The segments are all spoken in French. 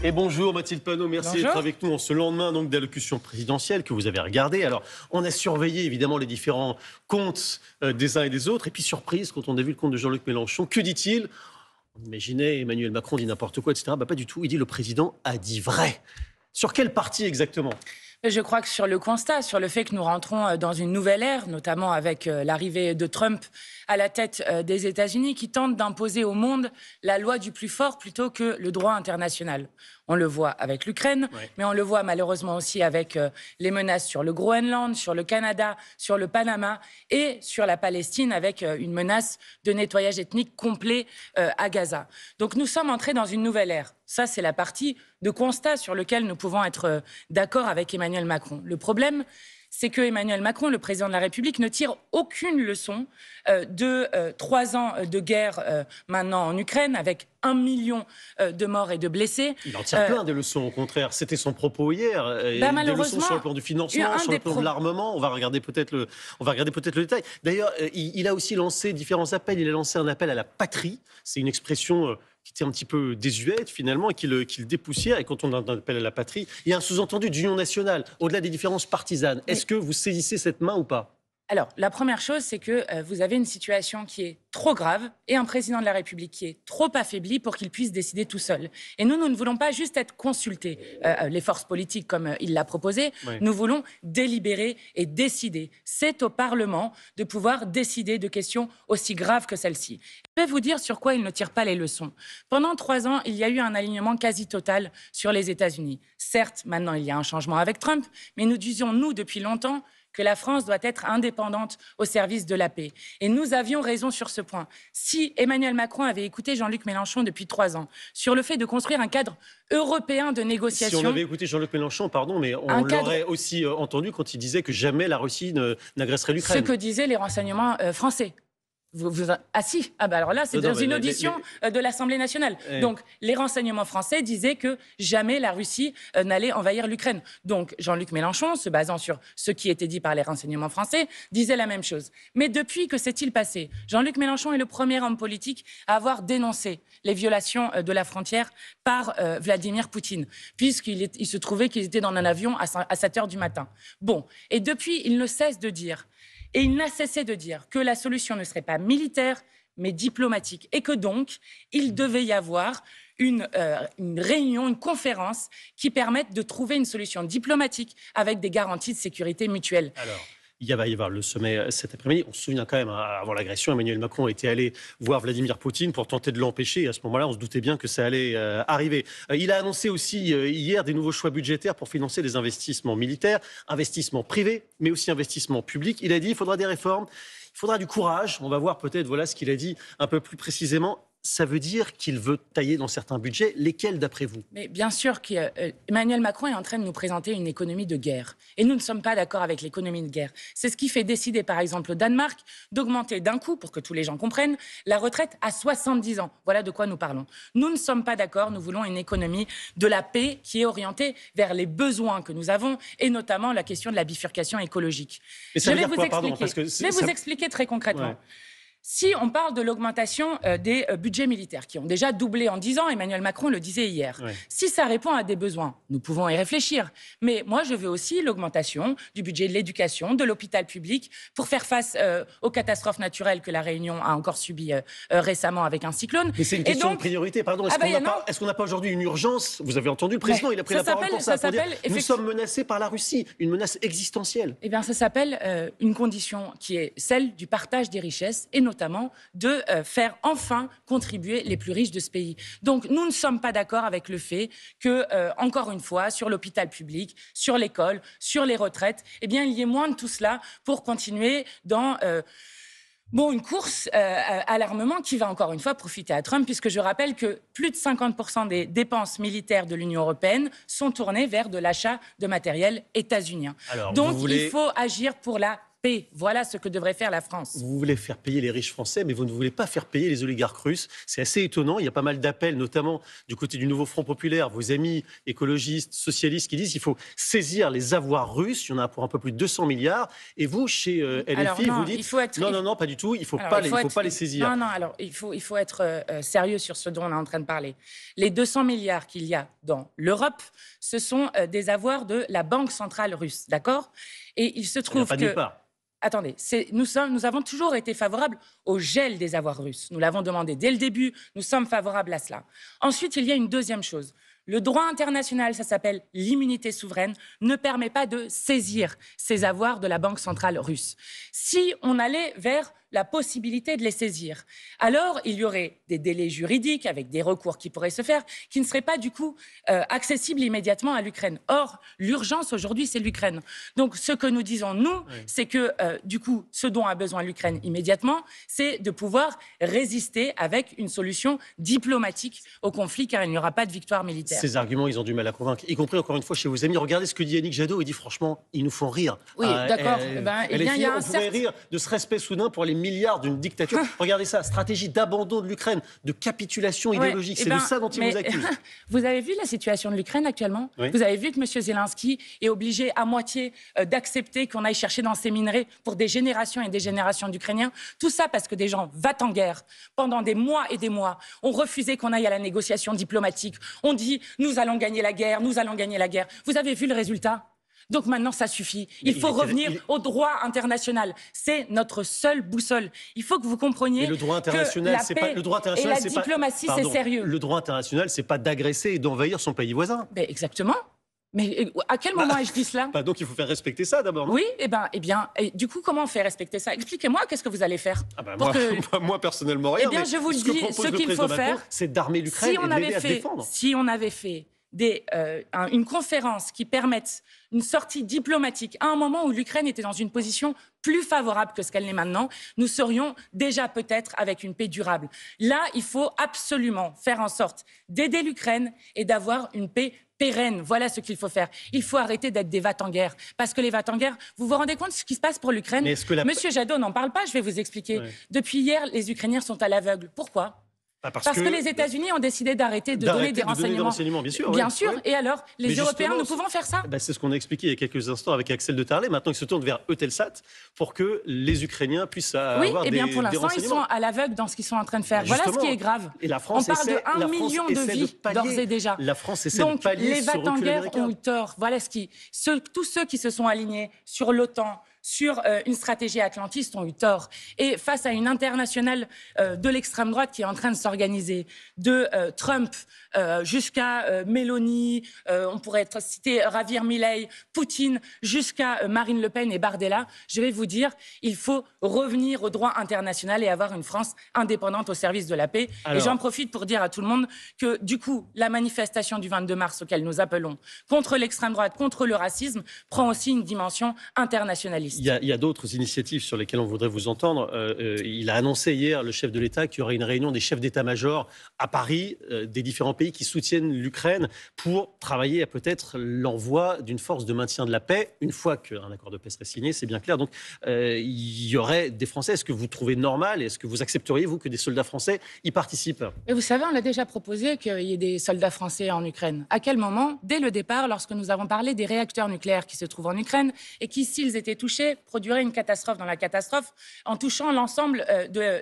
Et bonjour Mathilde Panot, merci d'être avec nous en ce lendemain d'allocution présidentielle que vous avez regardée. Alors, on a surveillé évidemment les différents comptes des uns et des autres. Et puis surprise, quand on a vu le compte de Jean-Luc Mélenchon, que dit-il? On imaginait Emmanuel Macron dit n'importe quoi, etc. Pas du tout. Il dit le président a dit vrai. Sur quelle partie exactement? Je crois que sur le constat, sur le fait que nous rentrons dans une nouvelle ère, notamment avec l'arrivée de Trump à la tête des États-Unis, qui tente d'imposer au monde la loi du plus fort plutôt que le droit international. On le voit avec l'Ukraine, mais on le voit malheureusement aussi avec les menaces sur le Groenland, sur le Canada, sur le Panama et sur la Palestine avec une menace de nettoyage ethnique complet à Gaza. Donc nous sommes entrés dans une nouvelle ère. Ça, c'est la partie de constat sur lequel nous pouvons être d'accord avec Emmanuel Macron. Le problème, c'est que Emmanuel Macron, le président de la République, ne tire aucune leçon de 3 ans de guerre maintenant en Ukraine, avec 1 million de morts et de blessés. Il en tire plein des leçons, au contraire. C'était son propos hier. Des leçons sur le plan du financement, sur le plan de l'armement. On va regarder peut-être le détail. D'ailleurs, il a aussi lancé différents appels. Il a lancé un appel à la patrie. C'est une expression qui était un petit peu désuète finalement et qui le dépoussière. Et quand on appelle à la patrie, il y a un sous-entendu d'union nationale, au-delà des différences partisanes. Est-ce que vous saisissez cette main ou pas? Alors, la première chose, c'est que vous avez une situation qui est trop grave et un président de la République qui est trop affaibli pour qu'il puisse décider tout seul. Et nous ne voulons pas juste être consultés, les forces politiques comme il l'a proposé. Oui. Nous voulons délibérer et décider. C'est au Parlement de pouvoir décider de questions aussi graves que celle-ci. Je vais vous dire sur quoi il ne tire pas les leçons. Pendant 3 ans, il y a eu un alignement quasi total sur les États-Unis. Certes, maintenant, il y a un changement avec Trump, mais nous disions, nous, depuis longtemps, que la France doit être indépendante au service de la paix. Et nous avions raison sur ce point. Si Emmanuel Macron avait écouté Jean-Luc Mélenchon depuis 3 ans sur le fait de construire un cadre européen de négociation... Si on avait écouté Jean-Luc Mélenchon, pardon, mais on l'aurait aussi entendu quand il disait que jamais la Russie n'agresserait l'Ukraine. Ce que disaient les renseignements français. Ah si, alors là, c'est dans une audition de l'Assemblée nationale. Donc, les renseignements français disaient que jamais la Russie n'allait envahir l'Ukraine. Donc, Jean-Luc Mélenchon, se basant sur ce qui était dit par les renseignements français, disait la même chose. Mais depuis, que s'est-il passé? Jean-Luc Mélenchon est le premier homme politique à avoir dénoncé les violations de la frontière par Vladimir Poutine, puisqu'il se trouvait qu'ils étaient dans un avion à 7h du matin. Bon, et depuis, il ne cesse de dire... Et il n'a cessé de dire que la solution ne serait pas militaire, mais diplomatique. Et que donc, il devait y avoir une réunion, une conférence qui permette de trouver une solution diplomatique avec des garanties de sécurité mutuelle. Alors, il va y avoir le sommet cet après-midi. On se souvient quand même, avant l'agression, Emmanuel Macron était allé voir Vladimir Poutine pour tenter de l'empêcher. Et à ce moment-là, on se doutait bien que ça allait arriver. Il a annoncé aussi hier des nouveaux choix budgétaires pour financer les investissements militaires, investissements privés, mais aussi investissements publics. Il a dit qu'il faudra des réformes, il faudra du courage. On va voir peut-être ce qu'il a dit un peu plus précisément. Ça veut dire qu'il veut tailler dans certains budgets. Lesquels, d'après vous? Mais bien sûr qu'Emmanuel Macron est en train de nous présenter une économie de guerre. Et nous ne sommes pas d'accord avec l'économie de guerre. C'est ce qui fait décider, par exemple, au Danemark, d'augmenter d'un coup, pour que tous les gens comprennent, la retraite à 70 ans. Voilà de quoi nous parlons. Nous ne sommes pas d'accord. Nous voulons une économie de la paix qui est orientée vers les besoins que nous avons, et notamment la question de la bifurcation écologique. Je vais vous expliquer très concrètement. Ouais. Si on parle de l'augmentation des budgets militaires, qui ont déjà doublé en 10 ans, Emmanuel Macron le disait hier, si ça répond à des besoins, nous pouvons y réfléchir. Mais moi, je veux aussi l'augmentation du budget de l'éducation, de l'hôpital public, pour faire face aux catastrophes naturelles que la Réunion a encore subies récemment avec un cyclone. Mais c'est une question de priorité, pardon. Est-ce qu'on n'a pas aujourd'hui une urgence? Vous avez entendu le président, il a pris la parole pour ça, pour dire nous sommes menacés par la Russie, une menace existentielle. Eh bien, ça s'appelle une condition qui est celle du partage des richesses, et notamment de faire enfin contribuer les plus riches de ce pays. Donc, nous ne sommes pas d'accord avec le fait que, encore une fois, sur l'hôpital public, sur l'école, sur les retraites, eh bien, il y ait moins de tout cela pour continuer dans... une course à l'armement qui va encore une fois profiter à Trump, puisque je rappelle que plus de 50% des dépenses militaires de l'Union européenne sont tournées vers de l'achat de matériel états-unien. Donc, il faut agir pour la paix. Voilà ce que devrait faire la France. Vous voulez faire payer les riches français, mais vous ne voulez pas faire payer les oligarques russes. C'est assez étonnant. Il y a pas mal d'appels, notamment du côté du Nouveau Front Populaire, vos amis écologistes, socialistes, qui disent qu'il faut saisir les avoirs russes. Il y en a pour un peu plus de 200 milliards. Et vous, chez LFI, vous dites non, pas du tout. Il ne faut pas les saisir. Non, alors il faut être sérieux sur ce dont on est en train de parler. Les 200 milliards qu'il y a dans l'Europe, ce sont des avoirs de la Banque centrale russe, d'accord ? Et il se trouve que... Attendez, nous avons toujours été favorables au gel des avoirs russes. Nous l'avons demandé dès le début, nous sommes favorables à cela. Ensuite, il y a une deuxième chose. Le droit international, ça s'appelle l'immunité souveraine, ne permet pas de saisir ces avoirs de la Banque centrale russe. Si on allait vers la possibilité de les saisir, alors il y aurait des délais juridiques avec des recours qui pourraient se faire, qui ne seraient pas du coup accessibles immédiatement à l'Ukraine. Or, l'urgence aujourd'hui, c'est l'Ukraine. Donc ce que nous disons, nous, c'est que du coup, ce dont a besoin l'Ukraine immédiatement, c'est de pouvoir résister avec une solution diplomatique au conflit, car il n'y aura pas de victoire militaire. Ces arguments, ils ont du mal à convaincre, y compris encore une fois chez vos amis. Regardez ce que dit Yannick Jadot. Il dit franchement, ils nous font rire. Oui, d'accord. On pourrait rire de ce respect soudain pour les milliards d'une dictature. Regardez ça, stratégie d'abandon de l'Ukraine, de capitulation idéologique. C'est de ça dont ils vous accusent. Vous avez vu la situation de l'Ukraine actuellement ? Vous avez vu que M. Zelensky est obligé à moitié d'accepter qu'on aille chercher dans ses minerais pour des générations et des générations d'Ukrainiens. Tout ça parce que des gens va-t-en guerre pendant des mois et des mois ont refusé qu'on aille à la négociation diplomatique. On dit nous allons gagner la guerre, nous allons gagner la guerre. Vous avez vu le résultat ? Donc maintenant, ça suffit. Il faut revenir au droit international. C'est notre seule boussole. Il faut que vous compreniez le droit international, que la paix et la diplomatie, c'est sérieux. Le droit international, c'est pas d'agresser et d'envahir son pays voisin. Exactement. Mais à quel moment ai-je dit cela ? Donc il faut faire respecter ça d'abord. Oui, et du coup, comment on fait respecter ça ? Expliquez-moi, qu'est-ce que vous allez faire ? Moi, personnellement, rien. Je vous le dis, ce qu'il faut faire, c'est d'armer l'Ukraine et de l'aider à se défendre. Si on avait fait une conférence qui permette une sortie diplomatique à un moment où l'Ukraine était dans une position plus favorable que ce qu'elle est maintenant, nous serions déjà peut-être avec une paix durable. Là, il faut absolument faire en sorte d'aider l'Ukraine et d'avoir une paix pérenne. Voilà ce qu'il faut faire. Il faut arrêter d'être des va-t-en-guerre. Parce que les va-t-en-guerre, vous vous rendez compte de ce qui se passe pour l'Ukraine ? Monsieur Jadot n'en parle pas, je vais vous expliquer. Ouais. Depuis hier, les Ukrainiens sont à l'aveugle. Pourquoi ? Parce que les États-Unis ont décidé d'arrêter de donner des renseignements. Bien sûr. Et alors, les Européens, nous pouvons faire ça ? C'est ce qu'on a expliqué il y a quelques instants avec Axel de Tarlet. Maintenant, ils se tournent vers Eutelsat pour que les Ukrainiens puissent avoir des renseignements. Oui, pour l'instant, ils sont à l'aveugle dans ce qu'ils sont en train de faire. Voilà ce qui est grave. Et la France On parle de 1 million de vies d'ores et déjà. La France essaie de pallier les va-t-en-guerre ont eu tort. Voilà tous ceux qui se sont alignés sur l'OTAN, sur une stratégie atlantiste ont eu tort. Et face à une internationale de l'extrême droite qui est en train de s'organiser, de Trump jusqu'à Meloni, on pourrait citer Javier Milei, Poutine, jusqu'à Marine Le Pen et Bardella, je vais vous dire, il faut revenir au droit international et avoir une France indépendante au service de la paix. Et j'en profite pour dire à tout le monde que, du coup, la manifestation du 22 mars auquel nous appelons contre l'extrême droite, contre le racisme, prend aussi une dimension internationaliste. Il y a d'autres initiatives sur lesquelles on voudrait vous entendre. Il a annoncé hier, le chef de l'État, qu'il y aurait une réunion des chefs d'état-major à Paris, des différents pays qui soutiennent l'Ukraine, pour travailler à peut-être l'envoi d'une force de maintien de la paix, une fois qu'un accord de paix serait signé, c'est bien clair. Donc il y aurait des Français. Est-ce que vous trouvez normal, est-ce que vous accepteriez, vous, que des soldats français y participent ? Et vous savez, on l'a déjà proposé qu'il y ait des soldats français en Ukraine. À quel moment ? Dès le départ, lorsque nous avons parlé des réacteurs nucléaires qui se trouvent en Ukraine et qui, s'ils étaient touchés, produiraient une catastrophe dans la catastrophe en touchant l'ensemble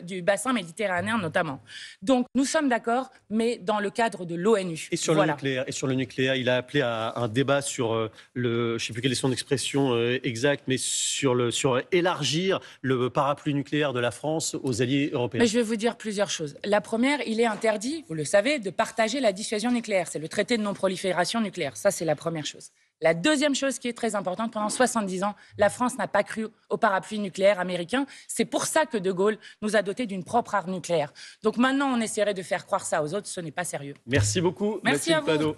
du bassin méditerranéen notamment. Donc nous sommes d'accord, mais dans le cadre de l'ONU. Et sur le nucléaire, il a appelé à un débat sur je ne sais plus quelle est son expression exacte, mais sur élargir le parapluie nucléaire de la France aux alliés européens. Mais je vais vous dire plusieurs choses. La première, il est interdit, vous le savez, de partager la dissuasion nucléaire. C'est le traité de non-prolifération nucléaire. Ça, c'est la première chose. La deuxième chose qui est très importante, pendant 70 ans, la France n'a pas cru au parapluie nucléaire américain. C'est pour ça que De Gaulle nous a dotés d'une propre arme nucléaire. Donc maintenant, on essaierait de faire croire ça aux autres, ce n'est pas sérieux. Merci beaucoup, Merci Mathilde Panot.